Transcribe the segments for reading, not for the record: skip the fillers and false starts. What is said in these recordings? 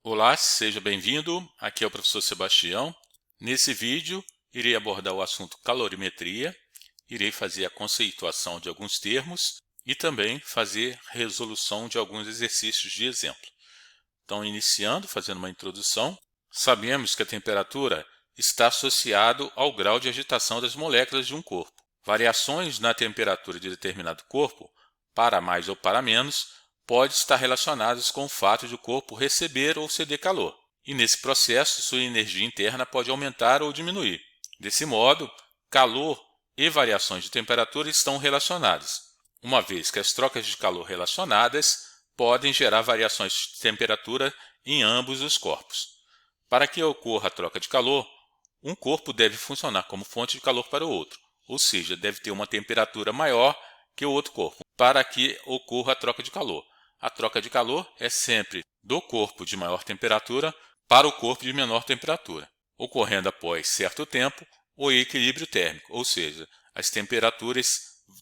Olá, seja bem-vindo. Aqui é o professor Sebastião. Nesse vídeo, irei abordar o assunto calorimetria, irei fazer a conceituação de alguns termos e também fazer resolução de alguns exercícios de exemplo. Então, iniciando, fazendo uma introdução, sabemos que a temperatura está associada ao grau de agitação das moléculas de um corpo. Variações na temperatura de determinado corpo, para mais ou para menos, pode estar relacionadas com o fato de o corpo receber ou ceder calor. E nesse processo, sua energia interna pode aumentar ou diminuir. Desse modo, calor e variações de temperatura estão relacionadas, uma vez que as trocas de calor relacionadas podem gerar variações de temperatura em ambos os corpos. Para que ocorra a troca de calor, um corpo deve funcionar como fonte de calor para o outro, ou seja, deve ter uma temperatura maior que o outro corpo, para que ocorra a troca de calor. A troca de calor é sempre do corpo de maior temperatura para o corpo de menor temperatura, ocorrendo após certo tempo o equilíbrio térmico, ou seja, as temperaturas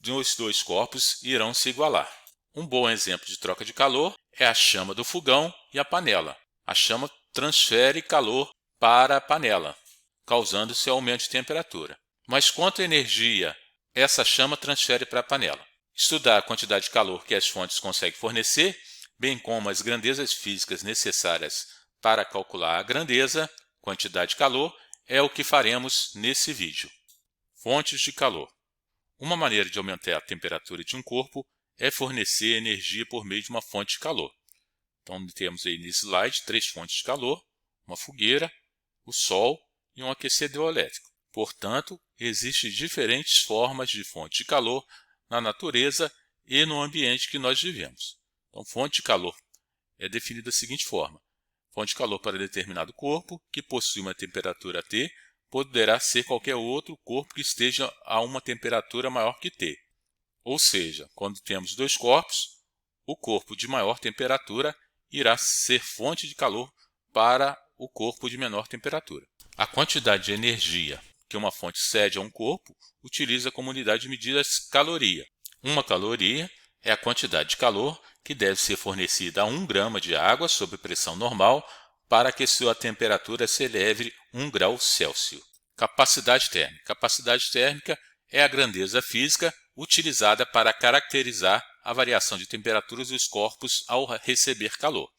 dos dois corpos irão se igualar. Um bom exemplo de troca de calor é a chama do fogão e a panela. A chama transfere calor para a panela, causando-se aumento de temperatura. Mas quanta energia essa chama transfere para a panela? Estudar a quantidade de calor que as fontes conseguem fornecer, bem como as grandezas físicas necessárias para calcular a grandeza, quantidade de calor, é o que faremos nesse vídeo. Fontes de calor. Uma maneira de aumentar a temperatura de um corpo é fornecer energia por meio de uma fonte de calor. Então, temos aí nesse slide 3 fontes de calor, uma fogueira, o sol e um aquecedor elétrico. Portanto, existem diferentes formas de fonte de calor na natureza e no ambiente que nós vivemos. Então, fonte de calor é definida da seguinte forma: fonte de calor para determinado corpo que possui uma temperatura T poderá ser qualquer outro corpo que esteja a uma temperatura maior que T. Ou seja, quando temos dois corpos, o corpo de maior temperatura irá ser fonte de calor para o corpo de menor temperatura. A quantidade de energia que uma fonte cede a um corpo utiliza como unidade de medida caloria. Uma caloria é a quantidade de calor que deve ser fornecida a 1 grama de água sob pressão normal para que sua temperatura se eleve 1 grau Celsius. Capacidade térmica. Capacidade térmica é a grandeza física utilizada para caracterizar a variação de temperaturas dos corpos ao receber calor.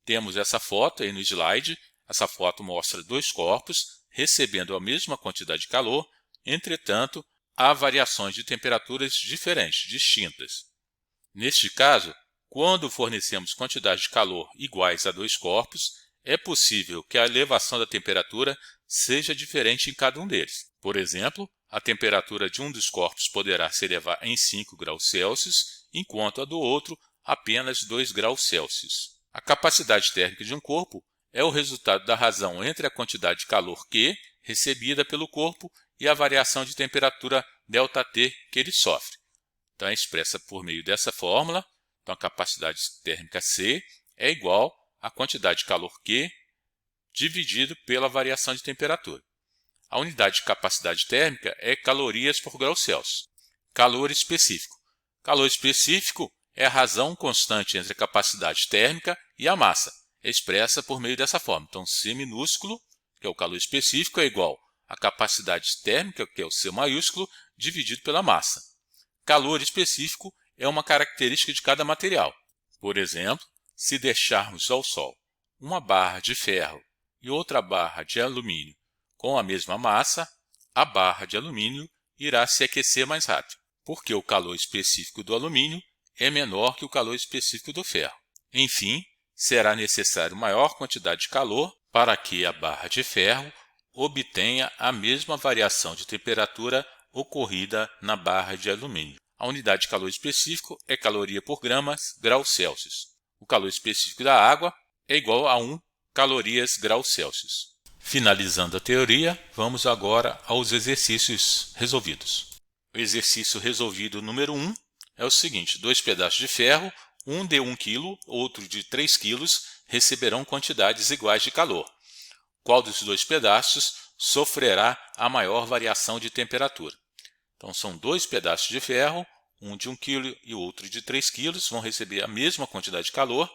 Temos essa foto aí no slide. Essa foto mostra dois corpos recebendo a mesma quantidade de calor, entretanto, há variações de temperaturas diferentes, distintas. Neste caso, quando fornecemos quantidades de calor iguais a dois corpos, é possível que a elevação da temperatura seja diferente em cada um deles. Por exemplo, a temperatura de um dos corpos poderá se elevar em 5 graus Celsius, enquanto a do outro apenas 2 graus Celsius. A capacidade térmica de um corpo é o resultado da razão entre a quantidade de calor Q recebida pelo corpo e a variação de temperatura ΔT que ele sofre. Então, é expressa por meio dessa fórmula. Então, a capacidade térmica C é igual à quantidade de calor Q dividido pela variação de temperatura. A unidade de capacidade térmica é calorias por grau Celsius. Calor específico. Calor específico é a razão constante entre a capacidade térmica e a massa, expressa por meio dessa forma. Então, C minúsculo, que é o calor específico, é igual à capacidade térmica, que é o C maiúsculo, dividido pela massa. Calor específico é uma característica de cada material. Por exemplo, se deixarmos ao sol uma barra de ferro e outra barra de alumínio com a mesma massa, a barra de alumínio irá se aquecer mais rápido, porque o calor específico do alumínio é menor que o calor específico do ferro. Enfim, será necessário maior quantidade de calor para que a barra de ferro obtenha a mesma variação de temperatura ocorrida na barra de alumínio. A unidade de calor específico é caloria por grau Celsius. O calor específico da água é igual a 1 calorias grau Celsius. Finalizando a teoria, vamos agora aos exercícios resolvidos. O exercício resolvido número 1 é o seguinte: 2 pedaços de ferro, um de 1 kg, outro de 3 kg, receberão quantidades iguais de calor. Qual dos dois pedaços sofrerá a maior variação de temperatura? Então, são 2 pedaços de ferro, um de 1 kg e o outro de 3 kg, vão receber a mesma quantidade de calor.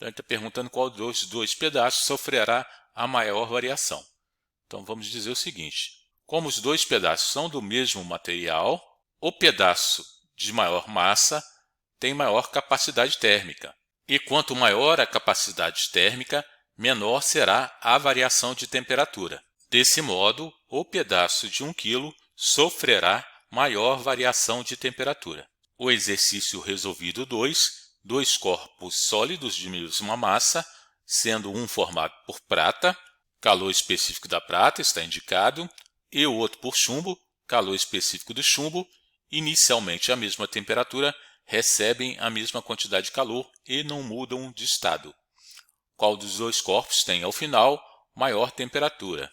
Então, ele está perguntando qual dos dois pedaços sofrerá a maior variação. Então, vamos dizer o seguinte: como os dois pedaços são do mesmo material, o pedaço de maior massa tem maior capacidade térmica. E quanto maior a capacidade térmica, menor será a variação de temperatura. Desse modo, o pedaço de 1 kg sofrerá maior variação de temperatura. O exercício resolvido 2, dois corpos sólidos de mesma massa, sendo um formado por prata, calor específico da prata está indicado, e o outro por chumbo, calor específico do chumbo, inicialmente a mesma temperatura, recebem a mesma quantidade de calor e não mudam de estado. Qual dos dois corpos tem, ao final, maior temperatura?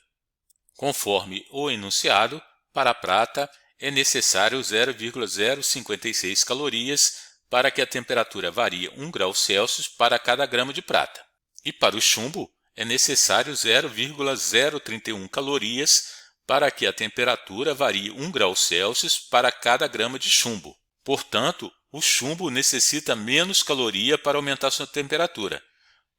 Conforme o enunciado, para a prata é necessário 0,056 calorias para que a temperatura varie 1 grau Celsius para cada grama de prata. E para o chumbo é necessário 0,031 calorias para que a temperatura varie 1 grau Celsius para cada grama de chumbo. Portanto, o chumbo necessita menos caloria para aumentar sua temperatura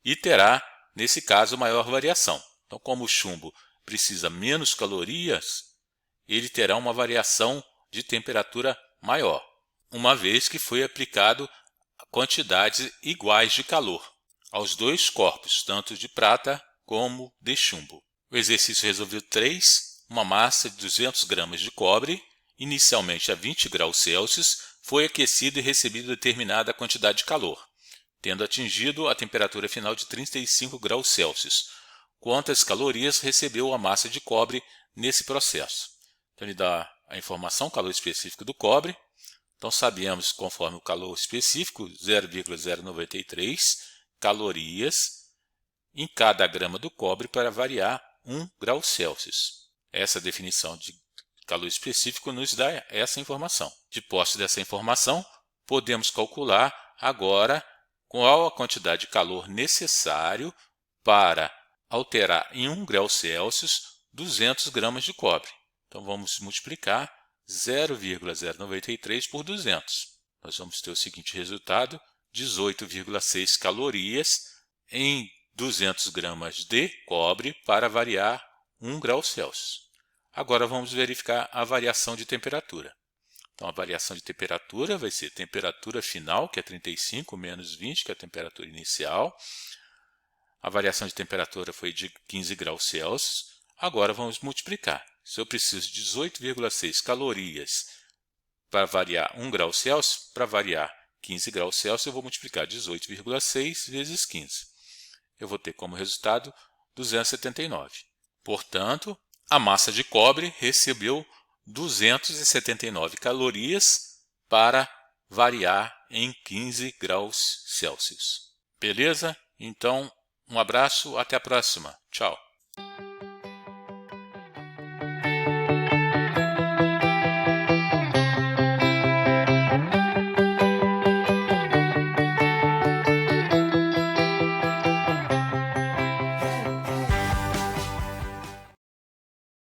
e terá, nesse caso, maior variação. Então, como o chumbo precisa menos calorias, ele terá uma variação de temperatura maior, uma vez que foi aplicado quantidades iguais de calor aos dois corpos, tanto de prata como de chumbo. O exercício resolvido 3, uma massa de 200 gramas de cobre, inicialmente a 20 graus Celsius, foi aquecida e recebida determinada quantidade de calor, tendo atingido a temperatura final de 35 graus Celsius. Quantas calorias recebeu a massa de cobre nesse processo? Então, ele dá a informação, calor específico do cobre. Então, sabemos, conforme o calor específico, 0,093 calorias em cada grama do cobre para variar 1 grau Celsius. Essa definição de calor específico nos dá essa informação. De posse dessa informação, podemos calcular agora qual a quantidade de calor necessário para alterar em 1 grau Celsius 200 gramas de cobre. Então, vamos multiplicar 0,093 por 200. Nós vamos ter o seguinte resultado: 18,6 calorias em 200 gramas de cobre para variar 1 grau Celsius. Agora, vamos verificar a variação de temperatura. Então, a variação de temperatura vai ser temperatura final, que é 35, menos 20, que é a temperatura inicial. A variação de temperatura foi de 15 graus Celsius. Agora, vamos multiplicar. Se eu preciso de 18,6 calorias para variar 1 grau Celsius, para variar 15 graus Celsius, eu vou multiplicar 18,6 vezes 15. Eu vou ter como resultado 279. Portanto, a massa de cobre recebeu 279 calorias para variar em 15 graus Celsius. Beleza? Então, um abraço, até a próxima. Tchau!